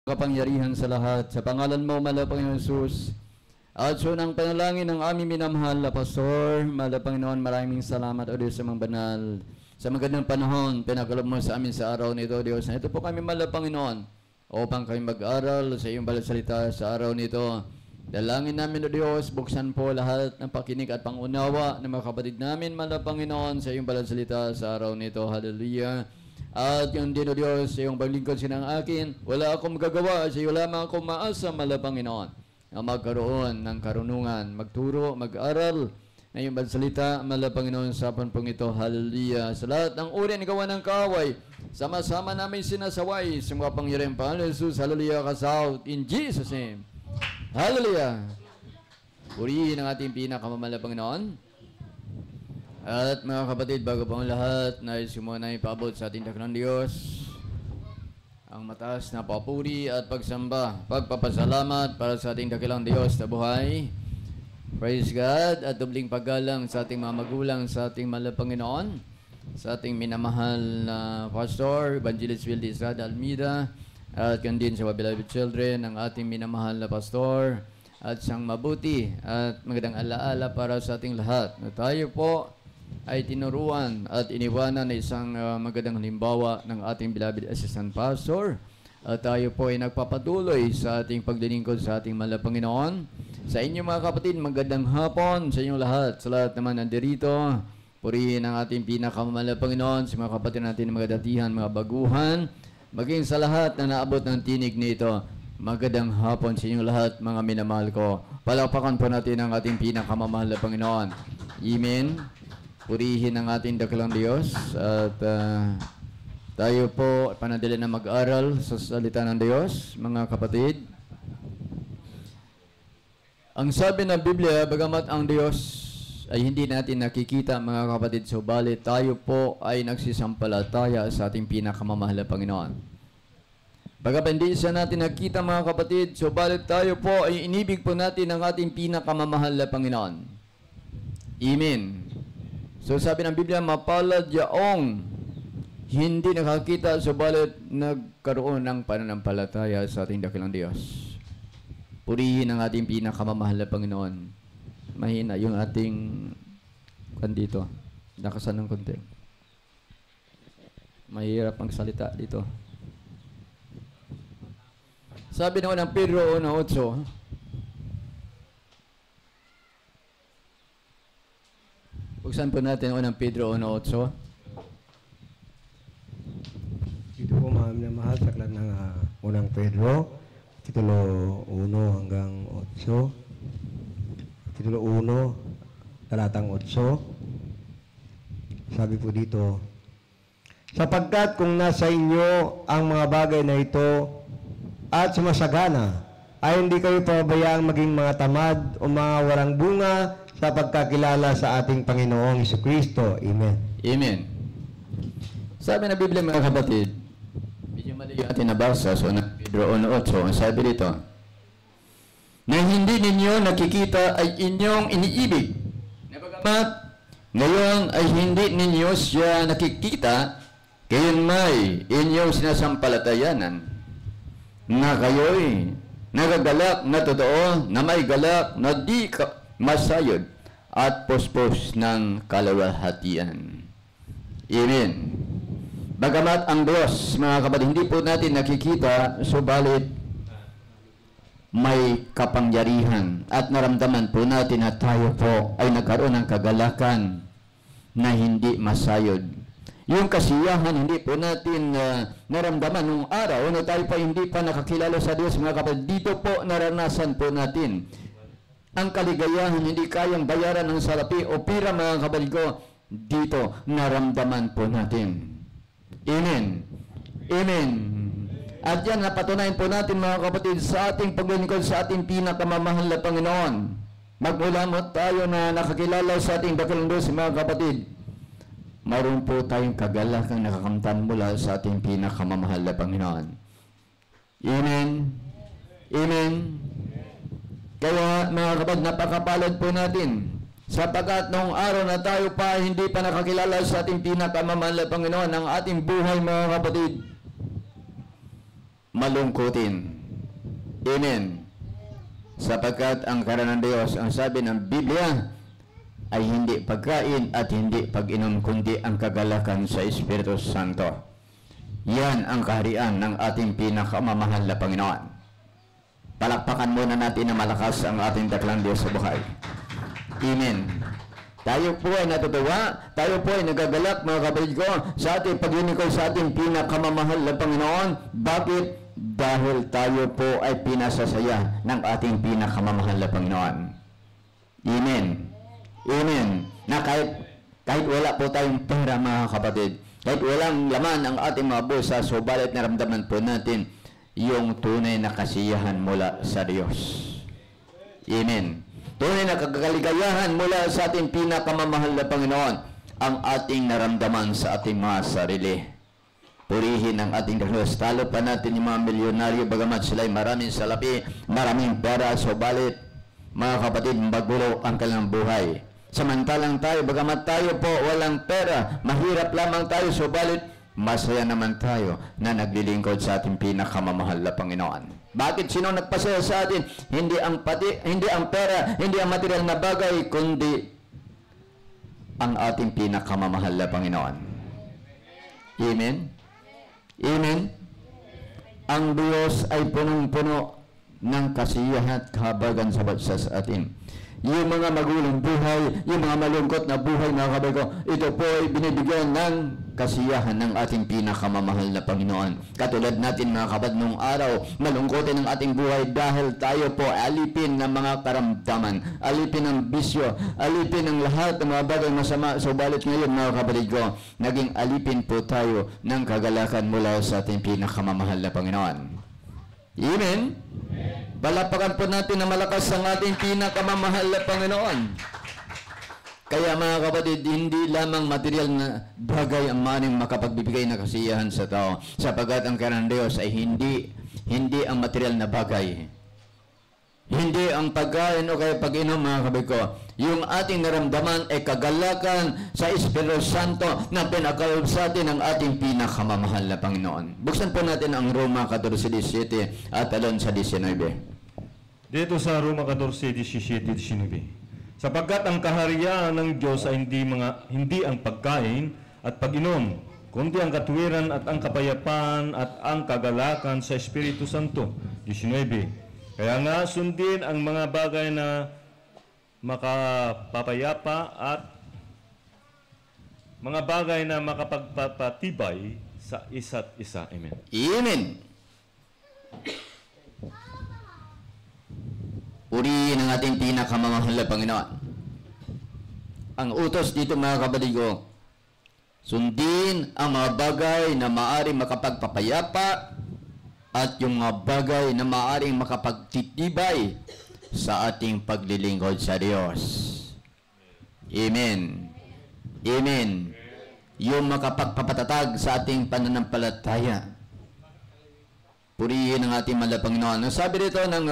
kapangyarihan sa lahat. Sa pangalan mo, mahal na Panginoon Jesus. At so ng panalangin ng aming minamahal na Pastor, mahal na Panginoon, maraming salamat o Diyos sa mga banal. Sa magandang panahon, pinagkaloob mo sa amin sa araw nito, Diyos. Na ito po kami, mahal na Panginoon, upang kami mag-aral sa iyong balat salita sa araw nito. Dalangin namin, O Diyos, buksan po lahat ng pakinig at pangunawa ng mga kapatid namin, mahal na Panginoon, sa iyong balat salita sa araw nito. Hallelujah. At yun din, O Diyos, sa iyong paglingkod sinang akin, wala akong magagawa, sa iyo lamang akong maasa, mahal na Panginoon, na magkaroon ng karunungan, magturo, mag-aral na iyong salita, mahal na Panginoon, sa panpong ito. Hallelujah. Sa lahat ng uri ng gawa ng kaaway, sama-sama namin sinasaway sa mga pangyarihan Panginoon Jesus. Hallelujah. Kasaut in Jesus' name. Hallelujah. Purihin ang ating pinakamamahal na Panginoon. At mga kapatid, bago pa ang lahat, nais ko muna ipaabot sa ating dakilang Diyos ang mataas na papuri at pagsamba, pagpapasalamat para sa ating dakilang Diyos na buhay. Praise God at dubling paggalang sa ating mga magulang, sa ating mahal na Panginoon, sa ating minamahal na Pastor, Evangelist Wildy Estrada Almeida, at yun din sa beloved children, ang ating minamahal na Pastor, at siyang mabuti at magandang alaala para sa ating lahat. Na tayo po ay tinuruan at iniwanan na isang magandang halimbawa ng ating beloved Assistant Pastor. At tayo po ay nagpapatuloy sa ating paglilingkod sa ating mahal na Panginoon. Sa inyo mga kapatid, magandang hapon sa inyong lahat. Sa lahat naman nandirito, purihin ang ating pinakamamahal na Panginoon, sa mga kapatid natin, mga datihan, mga baguhan, maging sa lahat na naabot ng tinig nito. Magandang hapon sa inyong lahat, mga minamahal ko. Palakpakan po natin ang ating pinakamamahal na Panginoon. Amen. Purihin ang ating dakilang Diyos. At tayo po panadali na mag-aral sa salita ng Diyos, mga kapatid. Ang sabi ng Biblia, bagamat ang Diyos ay hindi natin nakikita, mga kapatid, subalit tayo po ay nagsisampalataya sa ating pinakamamahal na Panginoon. Bagamat hindi siya natin nakita, mga kapatid, subalit tayo po ay inibig po natin ang ating pinakamamahal na Panginoon. Amen. So sabi ng Biblia, mapalad yaong hindi nakakita, subalit nagkaroon ng pananampalataya sa ating dakilang Diyos. Purihin ang ating pinakamamahal na Panginoon. Mahina yung ating dito. Nakasan ng konti. Mahirap ang salita dito. Sabi naman ng Pedro 1:8, buksan po natin unang Pedro 1:8. Dito po na mahal sa aklat ng unang Pedro, titulo 1 hanggang 8. Titulo 1, talatang 8. Sabi po dito, sapagkat kung nasa inyo ang mga bagay na ito at sumasagana, ay hindi kayo pababayaang maging mga tamad o mga walang bunga sa pagkakilala sa ating Panginoong Jesucristo. Amen. Amen. Sabi na Biblia, mga kapatid, medyo mali yung ating nabasa, so na Pedro 1:8, ang sabi dito, na hindi ninyo nakikita ay inyong iniibig. Bagamat ngayon ay hindi ninyo siya nakikita, kayon may inyong sinasampalatayanan na kayo'y nagagalak na totoo, na may galak na di masayod at pospos ng kalawalhatian. Amen. Bagamat ang Diyos, mga kapatid, hindi po natin nakikita, subalit may kapangyarihan at naramdaman po natin na tayo po ay nagkaroon ng kagalakan na hindi masayod. Yung kasiyahan, hindi po natin naramdaman nung araw na tayo pa hindi pa nakakilala sa Diyos, mga kapatid. Dito po naranasan po natin ang kaligayahan, hindi kayang bayaran ng salapi o pira, mga kapatid ko. Dito naramdaman po natin. Amen. Amen. At yan, napatunayan po natin, mga kapatid, sa ating paglilingkod sa ating pinakamamahal na Panginoon. Magmula mo tayo na nakakilala sa ating dakilang Diyos, mga kapatid. Mayroon po tayong kagalakang nakakamtan mula sa ating pinakamamahal na Panginoon. Amen. Amen. Kaya, mga kapatid, napakapalad po natin. Sapagkat noong araw na tayo pa hindi pa nakakilala sa ating pinakamamahal na Panginoon, ang ating buhay, mga kapatid, malungkutin. Amen. Sapagkat ang karan ng Diyos, ang sabi ng Biblia, ay hindi pagkain at hindi pag-inom, kundi ang kagalakan sa Espiritu Santo. Yan ang kaharian ng ating pinakamamahal na Panginoon. Palakpakan muna natin na malakas ang ating daklang Diyos sa buhay. Amen. Tayo po ay natutuwa, tayo po ay nagagalak, mga kapatid ko, sa ating paglilingkod sa ating pinakamamahal na Panginoon. Bakit? Dahil tayo po ay pinasasaya ng ating pinakamamahal na Panginoon. Amen. Amen. Na kahit wala po tayong pera, mga kapatid, kahit walang laman ang ating mga bulsa, subalit naramdaman po natin yung tunay na kasiyahan mula sa Diyos. Amen. Tunay na kagaligayahan mula sa ating pinakamamahal na Panginoon ang ating naramdaman sa ating mga sarili. Purihin ang ating Diyos. Talo pa natin yung mga milyonaryo, bagamat sila'y maraming salapi, maraming pera, subalit, mga kapatid, magulo ang kanilang buhay. Samantalang tayo, bagamat tayo po walang pera, mahirap lamang tayo, subalit, masaya naman tayo na naglilingkod sa ating pinakamamahal na Panginoon. Bakit? Sino nagpasaya sa atin? Hindi ang pera, hindi ang material na bagay, kundi ang ating pinakamamahal na Panginoon. Amen? Amen? Ang Diyos ay punong-puno ng kasiyahan at kahabagan sa atin. Yung mga magulong buhay, yung mga malungkot na buhay, mga kabay ko, ito po ay binibigyan ng kasiyahan ng ating pinakamamahal na Panginoon. Katulad natin, mga kabad, nung araw, malungkotin ang ating buhay dahil tayo po alipin ng mga karamdaman, alipin ng bisyo, alipin ng lahat ng mga bagay masama. Subalit ngayon, mga kapatid ko, naging alipin po tayo ng kagalakan mula sa ating pinakamamahal na Panginoon. Amen? Palapakan po natin na malakas ang ating pinakamamahal na Panginoon. Kaya mga kapatid, hindi lamang material na bagay ang maning makapagbibigay na kasiyahan sa tao, sapagkat ang kailangan ng Diyos ay hindi ang material na bagay. Hindi ang pagkain o kaya pag-inom, mga kapatid ko. Yung ating naramdaman ay kagalakan sa Espiritu Santo na pinakalob sa atin ng ating pinakamamahal na Panginoon. Buksan po natin ang Roma 14:17 at alon sa 19. Dito sa Roma 14:17-19. Sapagkat ang kaharian ng Diyos ay hindi ang pagkain at pag-inom, kundi ang katuwiran at ang kapayapaan at ang kagalakan sa Espiritu Santo. 19. Kaya nga sundin ang mga bagay na makapapayapa at mga bagay na makapagpapatibay sa isa't isa. Amen. Amen. Purihin ang ating pinakamamahal na Panginoon. Ang utos dito, mga kapatid ko, sundin ang mga bagay na maaaring makapagpapayapa at yung mga bagay na maaaring makapagtitibay sa ating paglilingkod sa Diyos. Amen. Amen. Yung makapagpapatatag sa ating pananampalataya. Purihin ang ating mahal na Panginoon. Ang sabi dito ng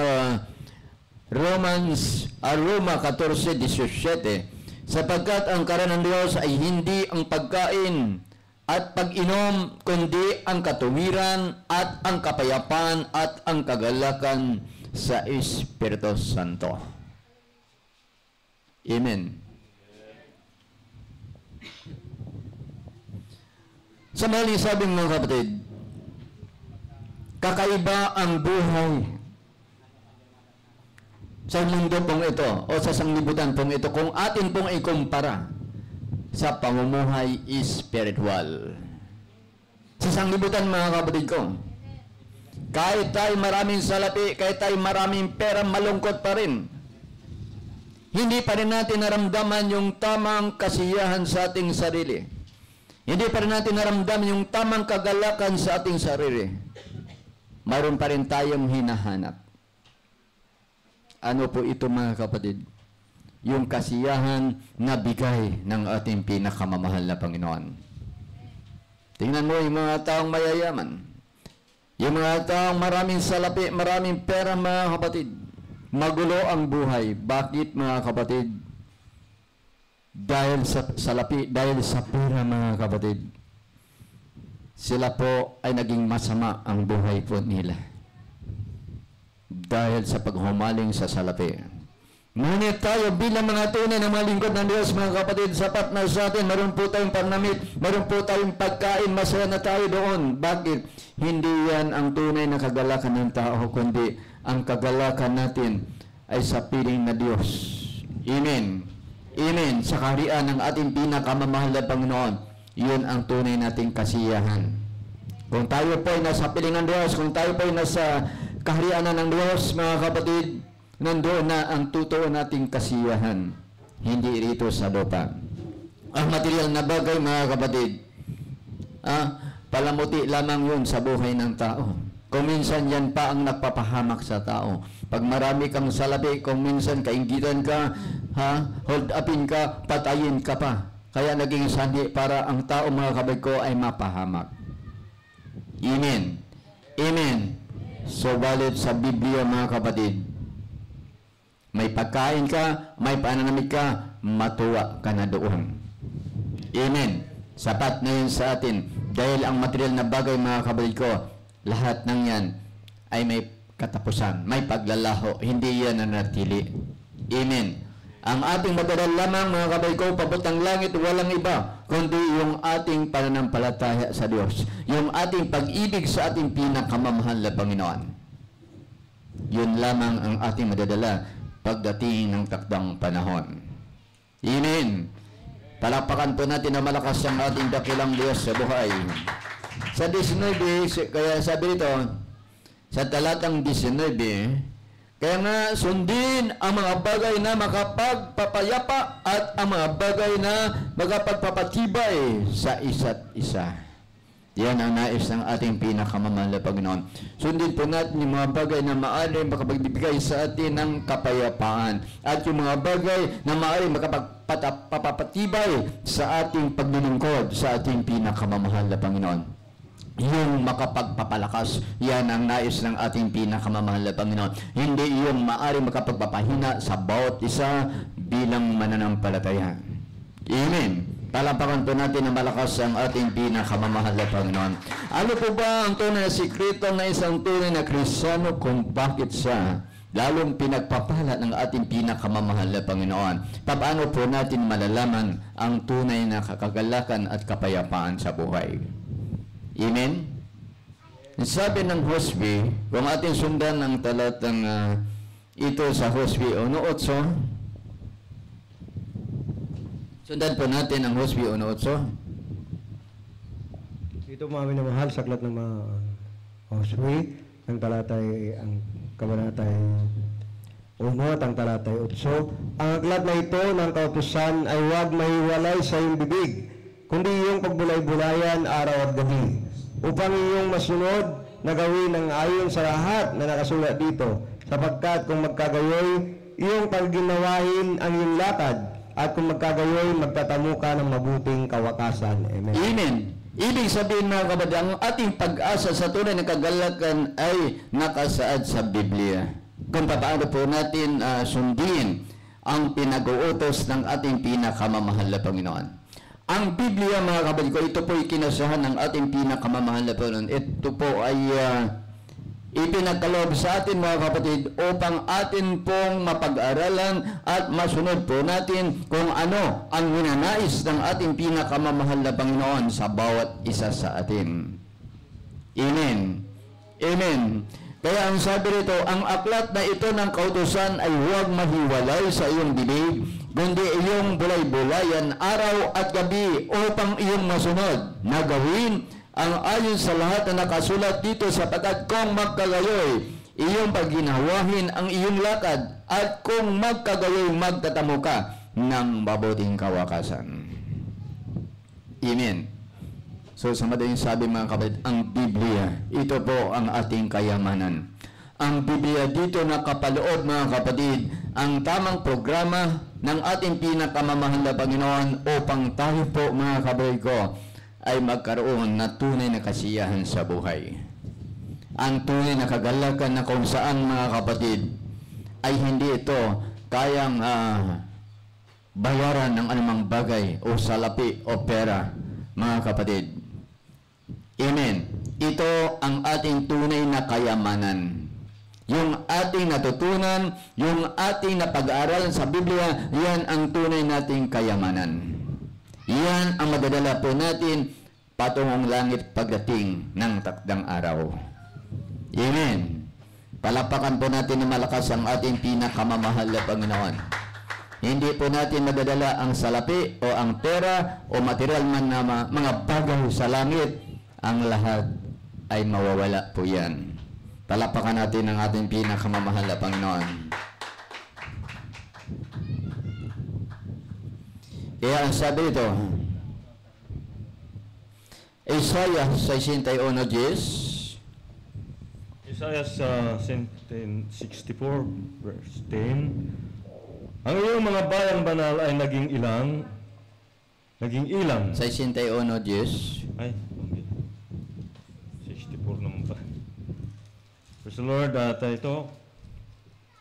Roma 14:17, sapagkat ang karan ng Diyos ay hindi ang pagkain at pag-inom, kundi ang katuwiran at ang kapayapaan at ang kagalakan sa Espiritu Santo. Amen. Sa maling sabing, mga kapatid, kakaiba ang buhay sa mundo pong ito o sa sanglibutan pong ito kung atin pong ikumpara sa pamumuhay spiritual. Sa sanglibutan, mga kapatid ko, kahit tayo maraming salapi, kahit tayo maraming pera, malungkot pa rin. Hindi pa rin natin naramdaman yung tamang kasiyahan sa ating sarili. Hindi pa rin natin naramdaman yung tamang kagalakan sa ating sarili. Mayroon pa rin tayong hinahanap. Ano po ito, mga kapatid? Yung kasiyahan na bigay ng ating pinakamamahal na Panginoon. Tingnan mo yung mga taong mayayaman. Yung mga taong maraming salapi, maraming pera, mga kapatid. Magulo ang buhay. Bakit, mga kapatid? Dahil sa salapi, dahil sa pera, mga kapatid. sila po ay naging masama ang buhay po nila dahil sa paghumaling sa salapi. Ngunit tayo bilang mga tunay na mga lingkod ng Diyos, mga kapatid, sapat na sa atin, meron po tayong panamit, meron po tayong pagkain, masaya na tayo doon. Bakit? Hindi yan ang tunay na kagalakan ng tao, kundi ang kagalakan natin ay sa piling na Diyos. Amen. Amen. Sa kaharian ng ating pinakamamahal na Panginoon, yun ang tunay nating kasiyahan. Kung tayo po ay nasa piling ng Diyos, kung tayo po ay nasa kaharian ng Diyos, mga kapatid, nandoon na ang totoo nating kasiyahan, hindi rito sa lupa. Ang material na bagay, mga kapatid, palamuti lamang yun sa buhay ng tao. Kung minsan yan pa ang nagpapahamak sa tao. Pag marami kang salapi, kung minsan kainggitan ka, hold upin ka, patayin ka pa. Kaya naging sanhi para ang tao, mga kapatid ko, ay mapahamak. Amen. Amen. So, balit sa Biblia, mga kapatid, may pagkain ka, may pananamit ka, matuwa ka na doon. Amen. Sapat na yun sa atin. Dahil ang material na bagay, mga kapatid ko, lahat ng yan ay may katapusan, may paglalaho. Hindi yan nanatili. Amen. Ang ating madadal lamang, mga kapatid ko, pabutang langit, walang iba, kundi yung ating pananampalataya sa Diyos. Yung ating pag-ibig sa ating pinakamamahal na Panginoon. Yun lamang ang ating madadala pagdating ng takdang panahon. Amen. Palakpakan po natin na malakas ang ating dakilang Diyos sa buhay. Sa 19, kaya sabi nito, sa talatang 19, kaya nga sundin ang mga bagay na makapagpapayapa at ang mga bagay na makapagpapatibay sa isa't isa. Yan ang nais ng ating pinakamamahal na Panginoon. Sundin po natin yung mga bagay na maaari makapagbibigay sa atin ng kapayapaan. At yung mga bagay na maaari makapagpapatibay sa ating paglilingkod sa ating pinakamamahal na Panginoon. Yung makapagpapalakas, yan ang nais ng ating pinakamamahal na Panginoon. Hindi yung maaari makapagpapahina sa bawat isa bilang mananampalataya. Amen. Palampakan po natin na malakas ang ating pinakamamahal na Panginoon. Ano po ba ang tunay na sikreto ng isang tunay na Kristiyano kung bakit siya lalong pinagpapala ng ating pinakamamahal na Panginoon? Paano po natin malalaman ang tunay na kakagalakan at kapayapaan sa buhay? Amen? Sabi ng Hosea, kung ating sundan ang talatang ito sa Hosea 1:8, sundan po natin ang Hosea 1:8. Ito mga minamahal, saklat ng mga Hosea, ang talatay, ang kabanatay 1 at ang talatay 8. Ang aklat na ito ng kautusan ay huwag mahiwalay sa iyong bibig, kundi iyong pagbulay-bulayan araw at gabi, upang iyong masunod na gawin ang ayon sa lahat na nakasulat dito, sapagkat kung magkagayoy, iyong pagginawahin ang iyong lakad, at kung magkagayoy, magtatamo ka ng mabuting kawakasan. Amen. Amen. Ibig sabihin, mga kapatid, ang ating pag-asa sa tunay na kagalakan ay nakasaad sa Biblia. Kung paano po natin sundin ang pinag-uutos ng ating pinakamamahal na Panginoon. Ang Biblia, mga kapatid ko, ito po ikinasahan ng ating pinakamamahal na Panginoon. Ito po ay ipinagkaloob sa atin, mga kapatid, upang atin pong mapag-aralan at masunod po natin kung ano ang ninanais ng ating pinakamamahal na Panginoon sa bawat isa sa atin. Amen. Amen. Kaya ang sabi rito, ang aklat na ito ng kautusan ay huwag mahiwalay sa iyong bibig, kundi iyong bulay-bulayan araw at gabi upang iyong masunod na gawin ang ayon sa lahat na nakasulat dito, sapagkat kung magkagayoy, iyong pagginawahin ang iyong lakad, at kung magkagayoy, magtatamo ka ng mabuting kawakasan. Amen. So sa madaling sabi, mga kapatid, ang Biblia, ito po ang ating kayamanan. Ang Biblia dito nakapaloob, mga kapatid, ang tamang programa ng ating pinakamamahal na Panginoon upang tayo po, mga kapatid ko, ay magkaroon na tunay na kasiyahan sa buhay. Ang tunay na kagalakan na kung saan, mga kapatid, ay hindi ito kayang bayaran ng anumang bagay o salapi o pera, mga kapatid. Amen. Ito ang ating tunay na kayamanan. Yung ating natutunan, yung ating napag-aaralan sa Biblia, yan ang tunay nating kayamanan. Yan ang madadala po natin patungong langit pagdating ng takdang araw. Amen. Palapakan po natin na malakas ang ating pinakamamahal na Panginoon. Hindi po natin madadala ang salapi o ang pera o material man na mga bagay sa langit. Ang lahat ay mawawala po yan. Palapakan natin ang ating pinakamamahal na Panginoon. Kaya ang sabi ito, Isaiah 61:10. Isaiah 64 verse 10. Ang iyong mga bayang banal ay naging ilang. 61:10. Ay, 64 naman ba? Praise the Lord, ito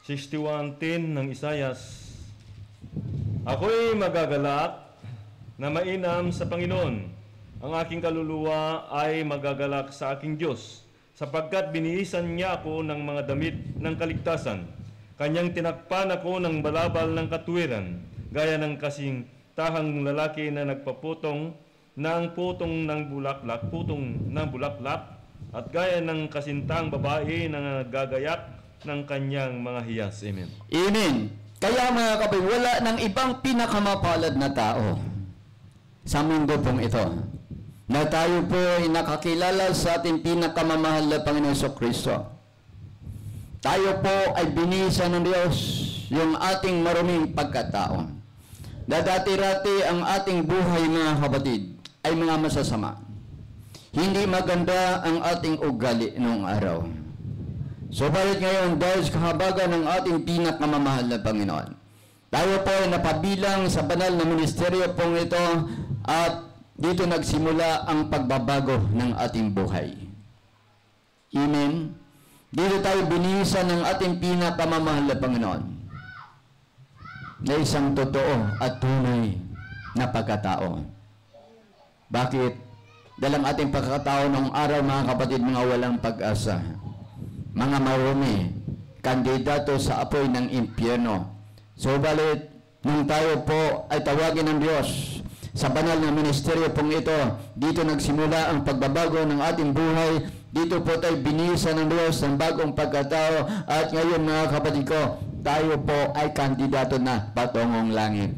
61:10 ng Isayas. Ako'y magagalak na mainam sa Panginoon. Ang aking kaluluwa ay magagalak sa aking Diyos, sapagkat binihisan niya ako ng mga damit ng kaligtasan. Kanyang tinakpan ako ng balabal ng katuwiran, gaya ng kasing tahang lalaki na nagpaputong ng putong ng bulaklak, at gaya ng kasintang babae na nagagayak ng kanyang mga hiyas. Amen. Amen. Kaya mga kapatid, wala ng ibang pinakamapalad na tao sa mundo pong ito na tayo po ay nakakilala sa ating pinakamamahal na Panginoon Kristo. Tayo po ay binisa ng Diyos yung ating maruming pagkatao. Na dati-rati ang ating buhay, mga kapatid, ay mga masasama. Hindi maganda ang ating ugali noong araw. Subalit ngayon, dahil sa kahabagan ng ating pinakamamahal na Panginoon, tayo po ay napabilang sa banal na ministeryo pong ito at dito nagsimula ang pagbabago ng ating buhay. Amen. Dito tayo binihisan ng ating pinakamamahal na Panginoon na isang totoo at tunay na pagkatao. Bakit? Dalang ating pagkatao noong araw, mga kapatid, mga walang pag-asa, mga marumi, kandidato sa apoy ng impyerno. Subalit, nung tayo po ay tawagin ng Diyos sa banal na ministeryo pong ito, dito nagsimula ang pagbabago ng ating buhay. Dito po tayo binisa ng Diyos ng bagong pagkatao. At ngayon, mga kapatid ko, tayo po ay kandidato na patungong langit.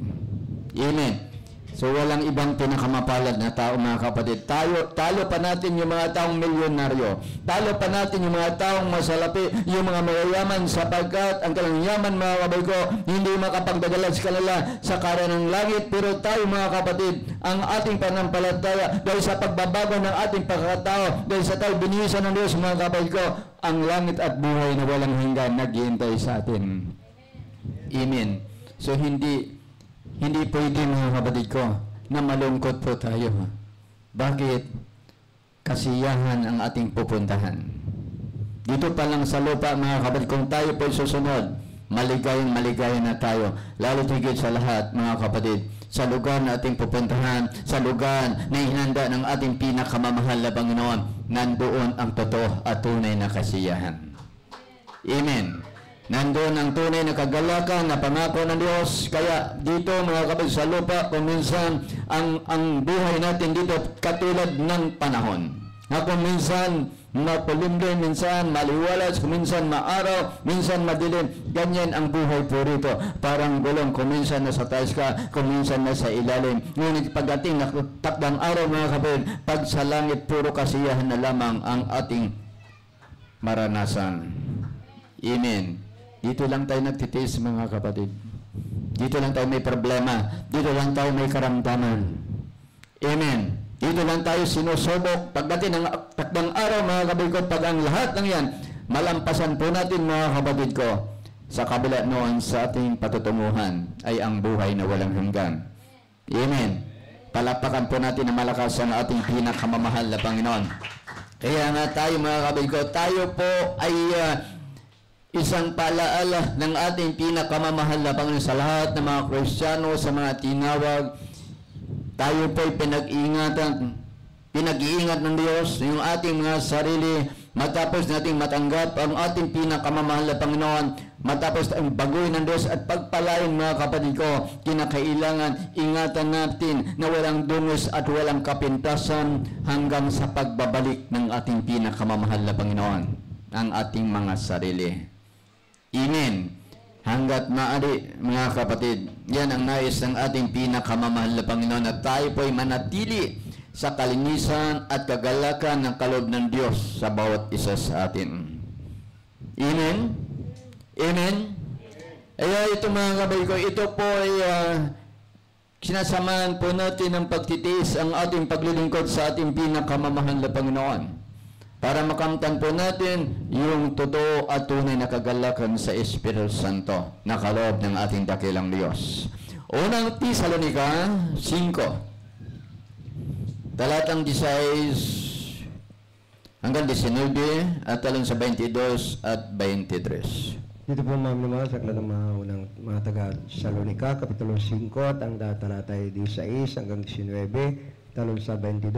Amen. So walang ibang pinakamapalad na tao, mga kapatid. Talo pa natin yung mga taong milyonaryo. Talo pa natin yung mga taong masalapi, yung mga mayayaman, sapagkat ang kanilang yaman, mga kapatid ko, hindi makapagdadala sa kanila sa kara ng langit. Pero tayo, mga kapatid, ang ating panampalataya dahil sa pagbabago ng ating pagkatao, dahil sa tayo binihisan ng Diyos, mga kapatid ko, ang langit at buhay na walang hanggan naghihintay sa atin. Amen. So hindi pwede, mga kapatid ko, na malungkot po tayo. Bakit? Kasiyahan ang ating pupuntahan. Dito pa lang sa lupa, mga kapatid, kung tayo po susunod, maligayang na tayo. Lalo tigit sa lahat, mga kapatid, sa lugar na ating pupuntahan, sa lugar na ihinanda ng ating pinakamamahal na Panginoon, nandoon ang totoo at tunay na kasiyahan. Amen. Nandoon ang tunay na kagalakan na pangako ng Diyos. Kaya dito, mga kapatid, sa lupa, kung minsan ang buhay natin dito katulad ng panahon. Na kung minsan mapulimlim, minsan maliwalas, kung minsan maaraw, minsan madilim. Ganyan ang buhay po rito. Parang gulong, kung minsan nasa taas ka, kung minsan nasa ilalim. Ngunit pagdating na takdang araw, mga kapatid, pag sa langit, puro kasiyahan na lamang ang ating maranasan. Amen. Dito lang tayo nagtitiis, mga kapatid. Dito lang tayo may problema. Dito lang tayo may karamdaman. Amen. Dito lang tayo sinusubok. Pagdating ng takdang araw, mga kapatid ko, pag ang lahat ng yan, malampasan po natin, mga kapatid ko, sa kabila noon sa ating patutunguhan ay ang buhay na walang hanggan. Amen. Palapakan po natin na malakas ang ating pinakamamahal na Panginoon. Kaya nga tayo, mga kapatid ko, tayo po ay isang palaala ng ating pinakamamahal na Panginoon sa lahat ng mga Kristiyano, sa mga tinawag. Tayo po'y pinag-iingatan pinag-iingat ng Diyos yung ating mga sarili, matapos nating matanggap ang ating pinakamamahal na Panginoon, matapos ang baguhin ng Diyos at pagpalain, mga kapatid ko, kinakailangan ingatan natin na walang dungis at walang kapintasan hanggang sa pagbabalik ng ating pinakamamahal na Panginoon, ang ating mga sarili. Amen. Hanggat maaari, mga kapatid, yan ang nais ng ating pinakamamahal na Panginoon, at tayo po'y manatili sa kalinisan at kagalakan ng kaloob ng Diyos sa bawat isa sa atin. Amen? Amen? Kaya ito, mga kapatid ko, ito po ay sinasamahan po natin ng pagtitiis ang ating paglilingkod sa ating pinakamamahal na Panginoon, para makamtan po natin yung totoo at tunay na kagalakan sa Espiritu Santo na kaloob ng ating dakilang Diyos. Unang Tesalonica 5, talatang 16 hanggang 19 at talon sa 22 at 23. Dito po, ma'am, naman sa aklat ng mga taga-Salonika, Kapitulo 5, at ang talata ay 16 hanggang 19, talon sa 22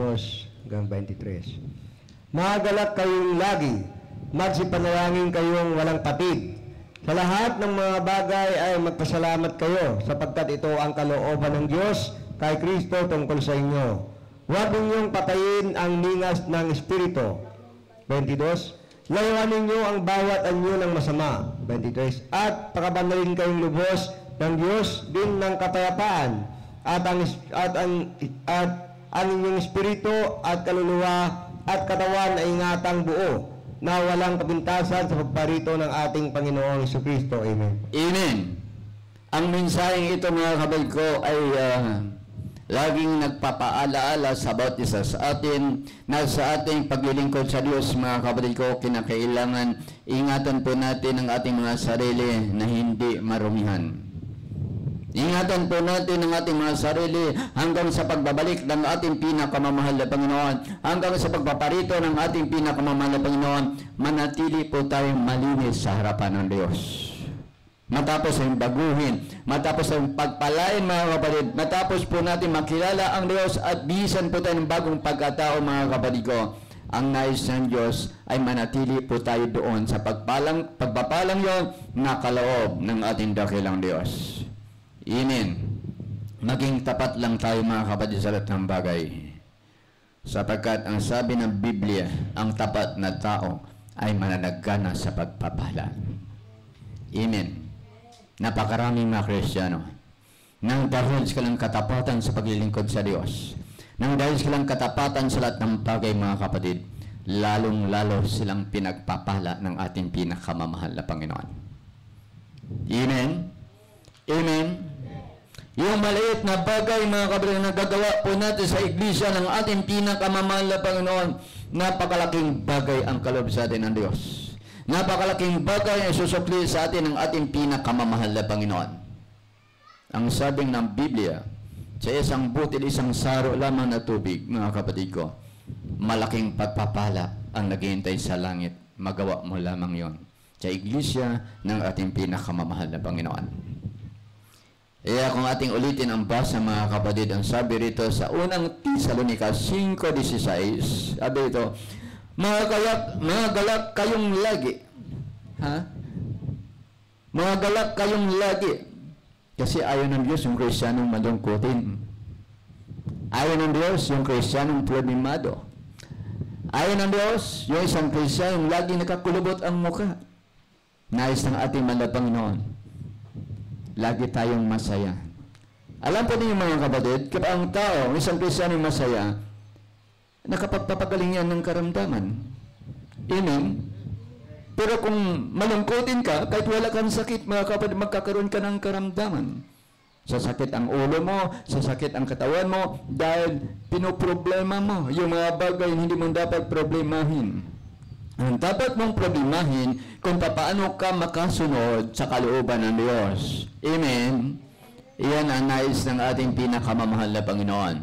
hanggang 23. Magalak kayong lagi, magsipanalangin kayong walang patid. Sa lahat ng mga bagay ay magpasalamat kayo, sapagkat ito ang kalooban ng Diyos kay Kristo tungkol sa inyo. Huwag ninyong patayin ang ningas ng Espiritu. 22. Layuan ninyo ang bawat anyo ng masama. 23. At pakabanalin kayong lubos ng Diyos din ng kapayapaan, at ang inyong espiritu at kaluluwa at katawan ay ingatang buo, na walang kapintasan sa pagparito ng ating Panginoong Jesucristo. Amen. Amen. Ang mensaheng ito, mga kapatid ko, ay laging nagpapaalaala sa bawat isa sa atin na sa ating paglilingkod sa Diyos, mga kapatid ko, kinakailangan ingatan po natin ang ating mga sarili na hindi marumihan. Ingatan po natin ang ating mga sarili hanggang sa pagbabalik ng ating pinakamamahal na Panginoon, hanggang sa pagpaparito ng ating pinakamamahal na Panginoon, manatili po tayong malinis sa harapan ng Diyos. Matapos ang baguhin, matapos ang pagpalain, mga kapatid, matapos po natin makilala ang Diyos at bihisan po tayo ng bagong pagkatao, mga kapatid ko, ang nais ng Diyos ay manatili po tayo doon sa pagpapalang yon na kaloob ng ating dakilang Diyos. Amen. Maging tapat lang tayo, mga kapatid, sa lahat ng bagay, sapagkat ang sabi ng Biblia, ang tapat na tao ay mananagana sa pagpapala. Amen. Napakaraming mga Kristiyano nang dahil silang katapatan sa paglilingkod sa Diyos, nang dahil silang katapatan sa lahat ng bagay, mga kapatid, lalong-lalo silang pinagpapala ng ating pinakamamahal na Panginoon. Amen. Amen. Yung maliit na bagay, mga kapatid, na nagagawa po natin sa iglesia ng ating pinakamamahal na Panginoon, napakalaking bagay ang kaloob sa atin ng Diyos. Napakalaking bagay ang susukli sa atin ng ating pinakamamahal na Panginoon. Ang sabing ng Biblia, sa isang butil, isang saro lamang na tubig, mga kapatid ko, malaking pagpapala ang naghihintay sa langit. Magawa mo lamang yon sa iglesia ng ating pinakamamahal na Panginoon. Kaya kung ating ulitin ang basa, mga kapatid, ang sabi rito sa unang Tesalonica 5:16, sabi rito, mga galak kayong lagi. Ha? Mga galak kayong lagi. Kasi ayaw ng Diyos yung Kristiyanong malungkutin. Ayaw ng Diyos yung Kristiyanong problemado. Ayaw ng Diyos yung isang Kristiyanong lagi nakakulubot ang mukha. Nais ng ating mahal na Panginoon, lagi tayong masaya. Alam po niyo, mga kapatid, kapag ang tao, isang Kristiyano masaya, nakapagpapagaling yan ng karamdaman. Amen? Pero kung malungkutin ka, kahit wala kang sakit, mga kapatid, magkakaroon ka ng karamdaman. Sasakit ang ulo mo, sasakit ang katawan mo, dahil pinoproblema mo yung mga bagay hindi mo dapat problemahin. Ang dapat mong problemahin kung paano ka makasunod sa kalooban ng Diyos. Amen? Iyan ang nais ng ating pinakamamahal na Panginoon.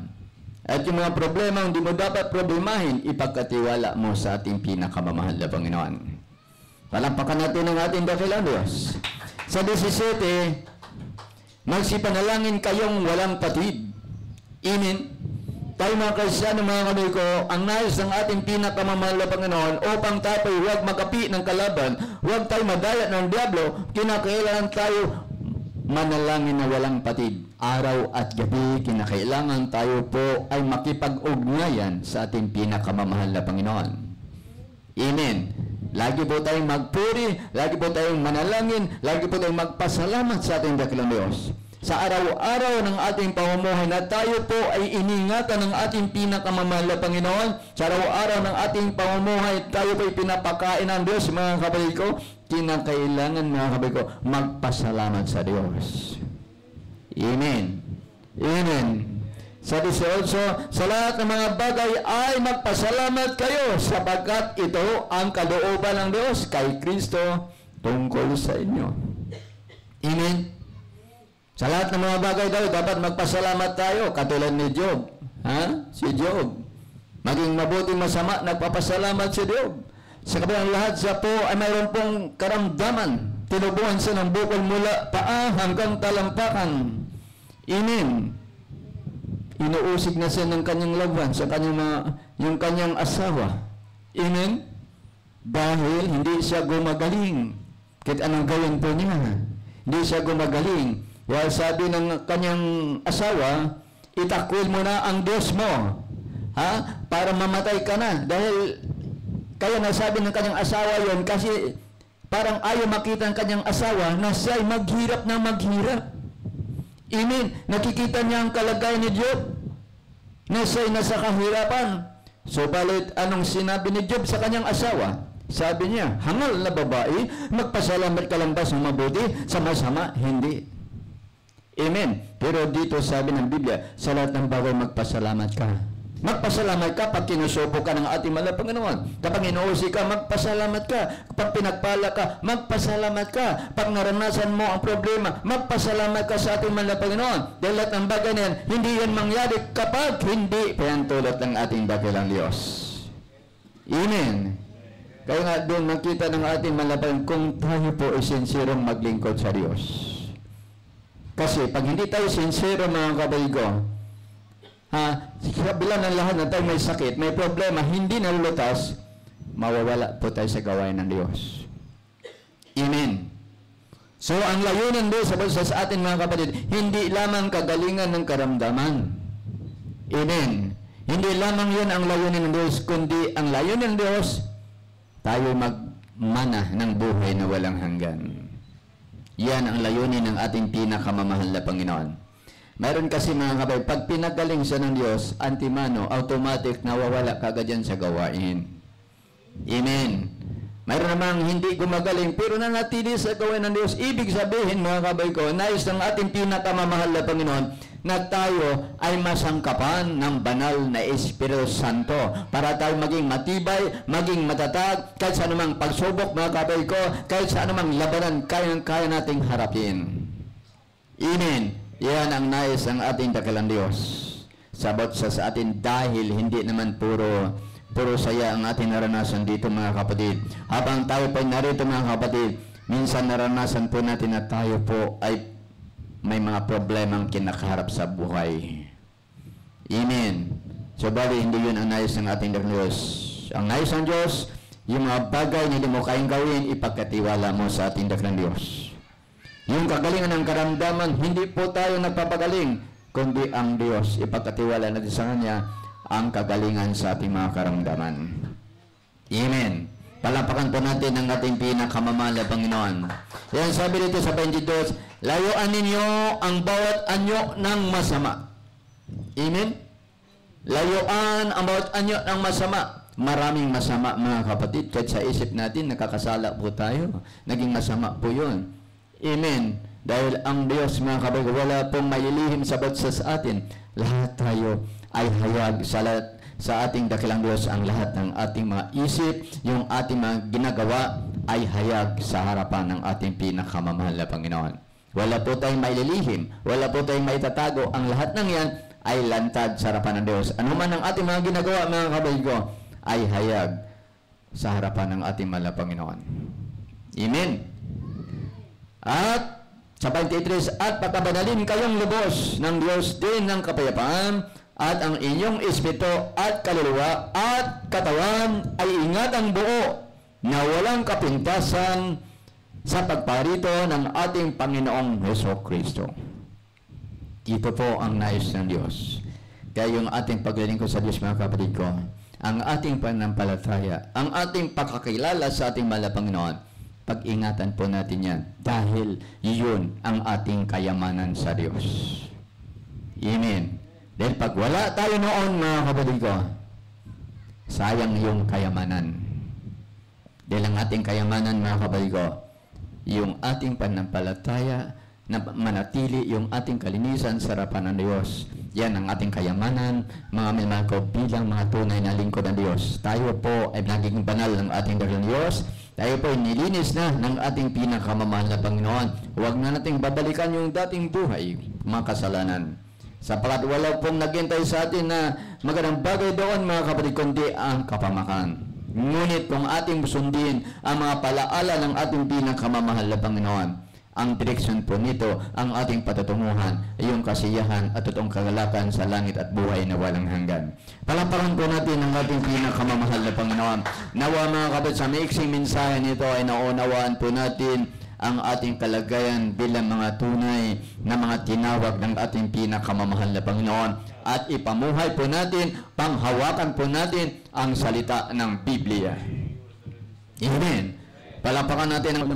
At yung mga problema hindi mo dapat problemahin, ipagkatiwala mo sa ating pinakamamahal na Panginoon. Palampakan natin ang ating dakilang Diyos. Sa 17, magsipanalangin kayong walang patid. Amen? tayo mga Kristiyano, mga kamay ko, ang nais ng ating pinakamamahal na Panginoon upang tayo huwag magapi ng kalaban, huwag tayo madaya ng diablo, kinakailangan tayo manalangin na walang patid. Araw at gabi, kinakailangan tayo po ay makipag-ugnayan sa ating pinakamamahal na Panginoon. Amen. Lagi po tayong magpuri, lagi po tayong manalangin, lagi po tayong magpasalamat sa ating dakilang Diyos. Sa araw-araw ng ating pamumuhay na tayo po ay iningatan ng ating pinakamamahal na Panginoon. Sa araw-araw ng ating pamumuhay, tayo po ay pinapakain ng Diyos, mga kapatid ko. Kinakailangan, mga kapatid ko, magpasalamat sa Diyos. Amen. Amen. Sa 18, sa lahat ng mga bagay ay magpasalamat kayo sapagkat ito ang kalooban ng Diyos kay Kristo tungkol sa inyo. Amen. Sa lahat ng mga bagay daw, dapat magpasalamat tayo, katulad ni Job. Si Job. Maging mabuti masama, nagpapasalamat si Job. Sa kabilang lahat, siya po ay mayroon pong karamdaman. Tinubuhan siya ng bukol mula paa hanggang talampakan. Amen. Inuusig na siya ng kanyang laban sa yung kanyang asawa. Amen. Dahil hindi siya gumagaling. Kahit anong gawin po niya. Hindi siya gumagaling. Well, sabi ng kanyang asawa, itakwil mo na ang Diyos mo, para mamatay ka na. Dahil, kaya nasabi ng kanyang asawa yon kasi parang ayaw makita ng kanyang asawa na siya ay maghirap na maghirap. Amen. Nakikita niya ang kalagayan ni Job, na siya ay nasa kahirapan. So, balit, anong sinabi ni Job sa kanyang asawa? Sabi niya, hangal na babae, magpasalamat ka lang ba sa mabuti, sa masama? Hindi. Amen. Pero dito sabi ng Biblia, sa lahat ng bagay magpasalamat ka. Magpasalamat ka pag kinusupo ka ng ating mahal na Panginoon. Kapag inuusi ka, magpasalamat ka. Kapag pinagpala ka, magpasalamat ka. Pag naranasan mo ang problema, magpasalamat ka sa ating mahal na Panginoon. Dahil lahat ng bagay na yan, hindi yan mangyari kapag hindi pinantulot ng ating dakilang Diyos. Amen. Kaya nga doon makita ng ating mahal na Panginoon kung tayo po ay sinserong maglingkod sa Diyos. Kasi pag hindi tayo sincero, mga kabay ko, kabila ng lahat na tayo may sakit, may problema, hindi nalulutas, mawawala po tayo sa gawain ng Diyos. Amen. So, ang layunin doon sa atin, mga kapatid, hindi lamang kagalingan ng karamdaman. Amen. Hindi lamang yun ang layunin ng Diyos, kundi ang layunin ng Diyos, tayo magmana ng buhay na walang hanggan. Yan ang layunin ng ating pinakamamahal na Panginoon. Mayroon kasi, mga kapatid, pag pinagaling siya ng Diyos, antimano, automatic nawawala kagad yan sa gawain. Amen. Mayroon namang hindi gumagaling, pero nanatili sa gawain ng Diyos. Ibig sabihin, mga kapatid ko, nais ng ating pinakamamahal na Panginoon, na tayo ay masangkapan ng banal na Espiritu Santo para tayo maging matibay, maging matatag, kahit sa anumang pagsubok, mga kapatid ko, kahit sa anumang labanan, kaya nating harapin. Amen. Yan ang nais ng ating dakilang Diyos. Sabot sa atin dahil hindi naman puro saya ang ating naranasan dito, mga kapatid. Habang tayo pa narito, mga kapatid, minsan naranasan po natin na tayo po ay may mga problemang kinakaharap sa buhay. Amen. So, bali, hindi yun ang nais ng ating Diyos. Ang nais ng Diyos, yung mga bagay na hindi mo kayang gawin, ipagkatiwala mo sa ating dakilang Diyos. Yung kagalingan ng karamdaman, hindi po tayo nagpapagaling, kundi ang Diyos. Ipagkatiwala natin sa Kanya ang kagalingan sa ating mga karamdaman. Amen. Palapakan po natin ang ating pinakamamahal na Panginoon. Yan sabi dito sa 22, layuan ninyo ang bawat anyo ng masama. Amen? Layuan ang bawat anyo ng masama. Maraming masama, mga kapatid. Kahit sa isip natin, nakakasala po tayo. Naging masama po yun. Amen? Dahil ang Diyos, mga kapatid, wala pong mailihim sa atin. Lahat tayo ay hayag sa ating dakilang Diyos. Ang lahat ng ating mga isip, yung ating mga ginagawa, ay hayag sa harapan ng ating pinakamamahal na Panginoon. Wala po tayong maililihim, wala po tayong maitatago. Ang lahat ng yan ay lantad sa harapan ng Diyos. Ano man ang ating mga ginagawa, mga kapatid ko, ay hayag sa harapan ng ating mahal na Panginoon. Amen. At sa 23, at patabanalin kayong lubos ng Diyos din ng kapayapaan at ang inyong espiritu at kaluluwa at katawan ay ingatang buo na walang kapintasan sa pagparito ng ating Panginoong Hesukristo. Ito po ang nais ng Diyos. Kaya yung ating paglilingkod sa Diyos, mga kapatid ko, ang ating pananampalataya, ang ating pakakilala sa ating mahal na Panginoon, pag-ingatan po natin yan dahil yun ang ating kayamanan sa Diyos. Amen. Dahil pag wala tayo noon, mga kapatid ko, sayang yung kayamanan. Dahil ang ating kayamanan, mga kapatid ko, yung ating pananampalataya na manatili yung ating kalinisan sa harapan ng Diyos. Yan ang ating kayamanan, mga minamahal ko, bilang mga tunay na lingkod ng Diyos. Tayo po ay naging banal ng ating dakilang Diyos. Tayo po ay nilinis na ng ating pinakamamahal na Panginoon. Huwag na nating babalikan yung dating buhay, mga kasalanan. Sapagat wala pong naghintay sa atin na magandang bagay doon, mga kapatid, kundi ang kapamakan. Ngunit kung ating sundin ang mga palaala ng ating pinakamamahal na Panginoon, ang direksyon po nito, ang ating patutunguhan, ay yung kasiyahan at totoong kagalakan sa langit at buhay na walang hanggan. Palapakan po natin ang ating pinakamamahal na Panginoon. Nawa, mga kapatid, sa maiksing mensahe nito ay naunawaan po natin ang ating kalagayan bilang mga tunay na mga tinawag ng ating pinakamamahal na Panginoon, at ipamuhay po natin, panghawakan po natin ang salita ng Biblia. Amen. Palapakan natin ang